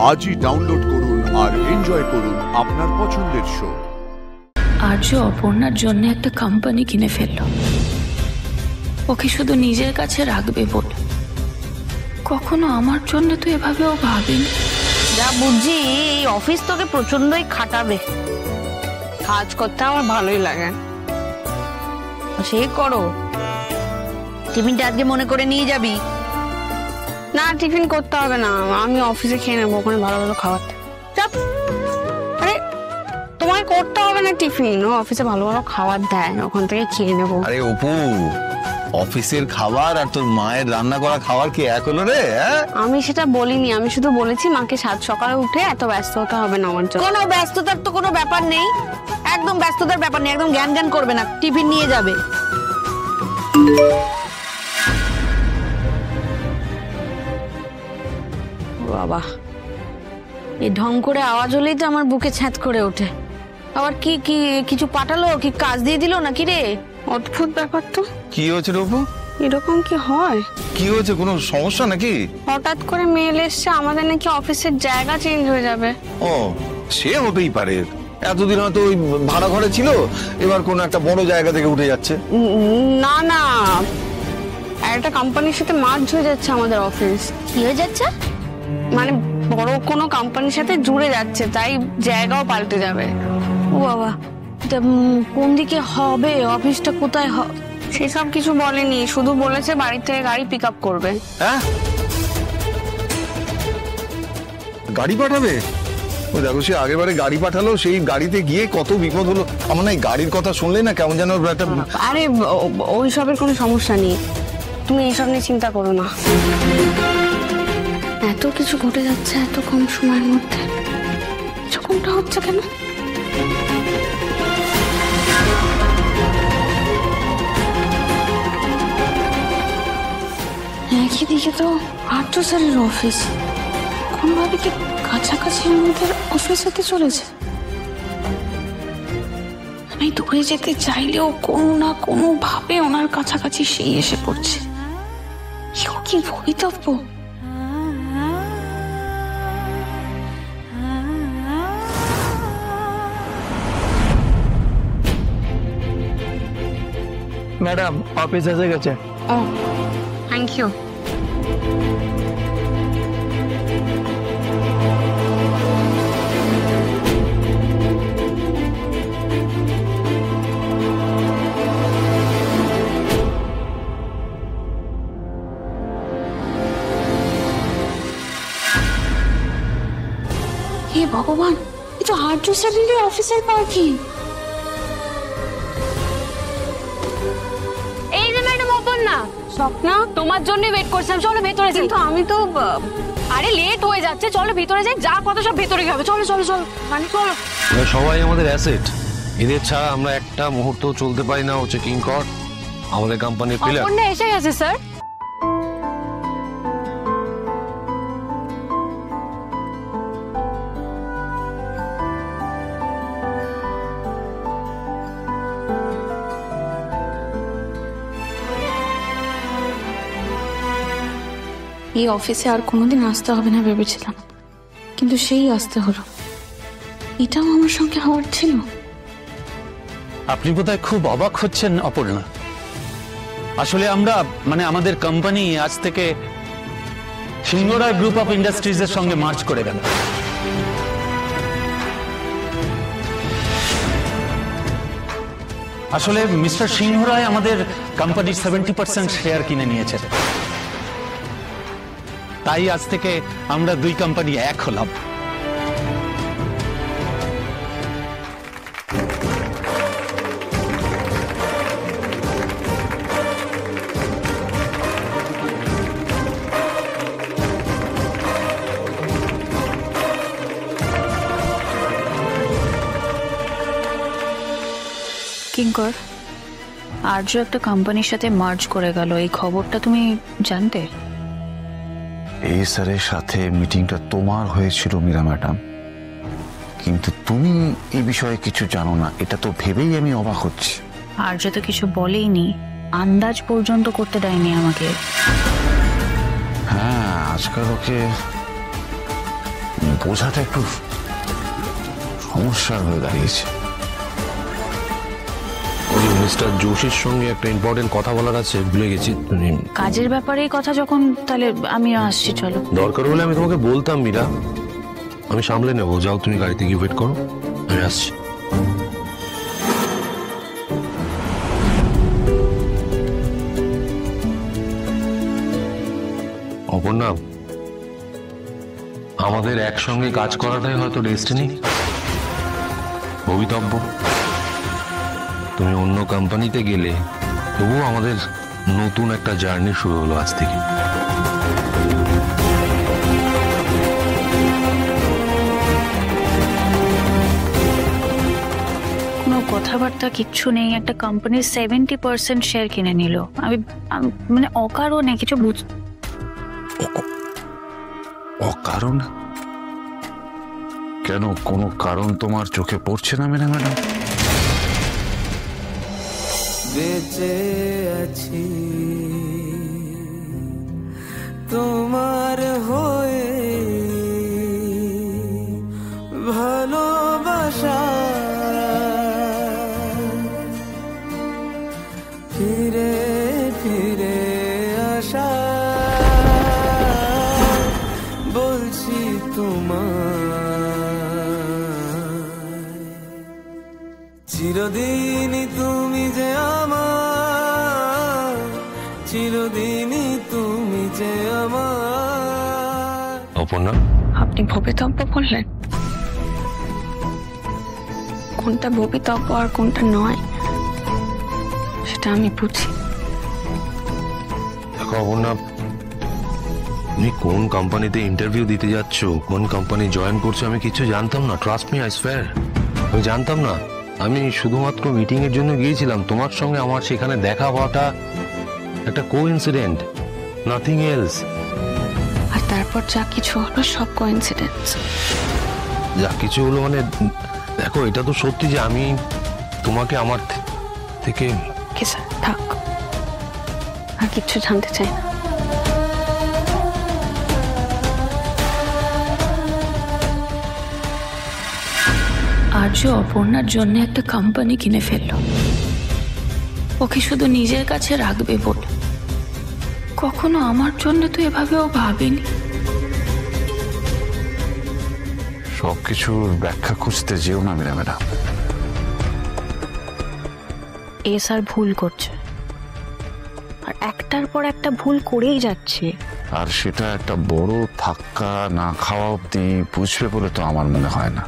আজই ডাউনলোড করুন আর এনজয় করুন আপনার পছন্দের শো। আর্য অপর্ণার জন্য একটা কোম্পানি কিনে ফেললো, ওকে শুধু নিজের কাছে রাখবে বলে। কখনো আমার জন্য তো এভাবেও ভাবিনি। যা বুঝছি এই অফিস তোকে প্রচন্ডই খাটাবে। কাজ করতে আমার ভালোই লাগে, সে করো। টিফিনটা আজকে মনে করে নিয়ে যাবি? না টিফিন করতে হবে না, আমি অফিসে খেয়ে নেবো, ওখানে ভালো ভালো খাবার। আরে তোমায় করতে হবে না টিফিন, ও অফিসে ভালো ভালো খাবার দেয়, ওখান থেকে খেয়ে নেবো। আরে অপু, অফিসের খাবার আর তোর মায়ের রান্না করা খাবার কি এক হলো রে? আমি সেটা বলিনি, আমি শুধু বলেছি মাকে সাত সকালে উঠে এত ব্যস্ত হতে হবে না আমার জন্য। কোনো ব্যস্ততার তো কোনো ব্যাপার নেই, একদম ব্যস্ততার ব্যাপার নেই, একদম জ্ঞান জ্ঞান করবে না, টিফিন নিয়ে যাবে। বাবা, এই ঢং করে আওয়াজ হলেই তো আমার বুকে ছ্যাঁত করে ওঠে। আবার কি কি কিছু পাঠালো, কি কাজ দিয়ে দিল নাকি রে? অদ্ভুত ব্যাপার তো। কি হয়েছে রে অপু? এরকম কি হয়? কি হয়েছে, কোনো সমস্যা নাকি? হঠাৎ করে মেল এসছে আমাদের নাকি অফিসের জায়গা চেঞ্জ হয়ে যাবে। ও, সে হতেই পারে, এতদিন হয়তো ওই ভাড়া ঘরে ছিল, এবার কোনো একটা বড় জায়গা থেকে উঠে যাচ্ছে। না না, একটা কোম্পানির সাথে মার্জ হয়ে যাচ্ছে আমাদের অফিস। কি হয়ে যাচ্ছে? মানে বড় কোনো কোম্পানির সাথে জুড়ে যাচ্ছে, তাই জায়গাও পাল্টে যাবে। ও বাবা, কোন দিকে হবে, অফিসটা কোথায় হবে সেসব কিছু বলেনি, শুধু বলেছে বাড়ি থেকে গাড়ি পিক আপ করবে। হ্যাঁ, গাড়ি পাঠাবে? ওই দেখো, সে আগেরবারে গাড়ি পাঠালো, সেই গাড়িতে গিয়ে কত বিপদ হলো। আমার না এই গাড়ির কথা শুনলে না কেমন যেন একটা। আরে ওই সবের কোনো সমস্যা নেই, তুমি এইসব নিয়ে চিন্তা করো না। এত কিছু ঘটে যাচ্ছে এত কম সময়ের মধ্যে, কোনটা হচ্ছে কেন? একই দিকে তো আর্য স্যারের অফিস, কোনভাবে কি কাছাকাছি আমাদের অফিস হতে চলেছে। আমি দূরে যেতে চাইলেও কোনো না কোনো ভাবে ওনার কাছাকাছি সেই এসে পড়ছে। কি ভবিতব্য! ম্যাডাম, অফিস এসে গেছে। ও, থ্যাংক ইউ। হে ভগবান, এ তো আর্য স্যারের অফিসের পার্কিং। এই যে ম্যাডাম অপর্ণা, স্বপ্না তোমার জন্য ওয়েট করছিলাম, চলো ভেতরে যাই। কিন্তু আমি তো আরে লেট হয়ে যাচ্ছে, চলো ভেতরে যাই, যা কথা সব ভেতরে হবে। চলো চলো চলো, মানে চলো। সবাই আমাদের অ্যাসেট, এদের ছাড়া আমরা একটা মুহূর্ত চলতে পারি না। হচ্ছে কিংকর আমাদের কোম্পানির পিলার। অপর্ণা এসে গেছে স্যার। এই অফিসে আর কোনোদিন আসতে হবে না ভেবেছিলাম, কিন্তু সেই আসতে হলো। এটাও আমার সঙ্গে হওয়ার ছিল। আপনি বোধহয় খুব অবাক হচ্ছেন অপর্ণা। আসলে আমরা আমাদের কোম্পানি আজ থেকে সিংহরায় গ্রুপ অফ ইন্ডাস্ট্রিজ এর সঙ্গে মার্জ করে গেল। আসলে মিস্টার সিংহরায় আমাদের কোম্পানির 70% শেয়ার কিনে নিয়েছে, তাই আজ থেকে আমরা দুই কোম্পানি এক হলাম। কিঙ্কর, আর্য একটা কোম্পানির সাথে মার্জ করে গেল, এই খবরটা তুমি জানতে? এই স্যারের সাথে মিটিংটা তোমার হয়েছিল মীরা ম্যাডাম, কিন্তু তুমি এই বিষয়ে কিছু জানো না, এটা তো ভেবেই আমি অবাক হচ্ছি। আর্য তো কিছু বলেইনি, আন্দাজ পর্যন্ত করতে দেয়নি আমাকে। হ্যাঁ, আজকাল ওকে বোঝাটা একটু সমস্যার হয়ে দাঁড়িয়েছে। ওই মিস্টার যোশীর সঙ্গে একটা ইম্পর্টেন্ট কথা বলার আছে, ভুলে গেছি। কাজের ব্যাপারে এই কথা যখন, তাহলে আমি আসছি, চলো। দরকার হলে আমি তোমাকে বলতাম মীরা, আমি সামলে নেবো। যাও তুমি গাড়িতে গিয়ে ওয়েট করো, আমি আসছি। অপর্ণা, আমাদের একসঙ্গে কাজ করাটাই হয়তো ডেস্টিনি, ভবিতব্য। তুমি অন্য কোম্পানিতে গেলে তবুও আমাদের নতুন একটা জার্নি শুরু হলো আজ থেকে। কোনো কথাবার্তা কিচ্ছু নেই, একটা কোম্পানির 70% শেয়ার কিনে নিল। আমি মানে অকারণে কিছু অকারণ? কেন, কোনো কারণ তোমার চোখে পড়ছে না ম্যাডাম? বেঁচে আছি তোমার হয়ে, ভালোবাসা ফিরে ফিরে আসা, বলছি তোমার চিরদিনই তুমি যে আমার, চিরদিনই তুমি যে আমার। অপর্ণা, আপনি ভবিতব্য বললেন, কোনটা ভবিতব্য আর কোনটা নয় সেটা আমি বুঝি। দেখো অপর্ণা, তুমি কোন কোম্পানিতে ইন্টারভিউ দিতে যাচ্ছ, কোন কোম্পানি জয়েন করছো, আমি কিছু জানতাম না। ট্রাস্ট মি, আই সোয়্যার, আমি জানতাম না। আমি শুধুমাত্র মিটিং এর জন্য গিয়েছিলাম। তোমার সঙ্গে আমার সেখানে দেখা হওয়াটা একটা কোইন্সিডেন্ট, নাথিং এলস। আর তারপর যা কিছু হলো সব কোইন্সিডেন্স। যা কিছু হলো মানে, দেখো এটা তো সত্যি যে আমি তোমাকে আমার থেকে। কি স্যার, থাক, আর কিচ্ছু জানতে চাই না। আর্য অপর্ণার জন্য একটা কোম্পানি কিনে ফেললো, ওকে শুধু নিজের কাছে রাখবে বলে। কখনো আমার জন্য তো এভাবেও ভাবিনি। সবকিছুর ব্যাখ্যা খুঁজতে যেও না ম্যাডাম। এ স্যার ভুল করছে, আর একটার পর একটা ভুল করেই যাচ্ছে। আর সেটা একটা বড় ধাক্কা না খাওয়া অব্দি বুঝবে বলে তো আমার মনে হয় না।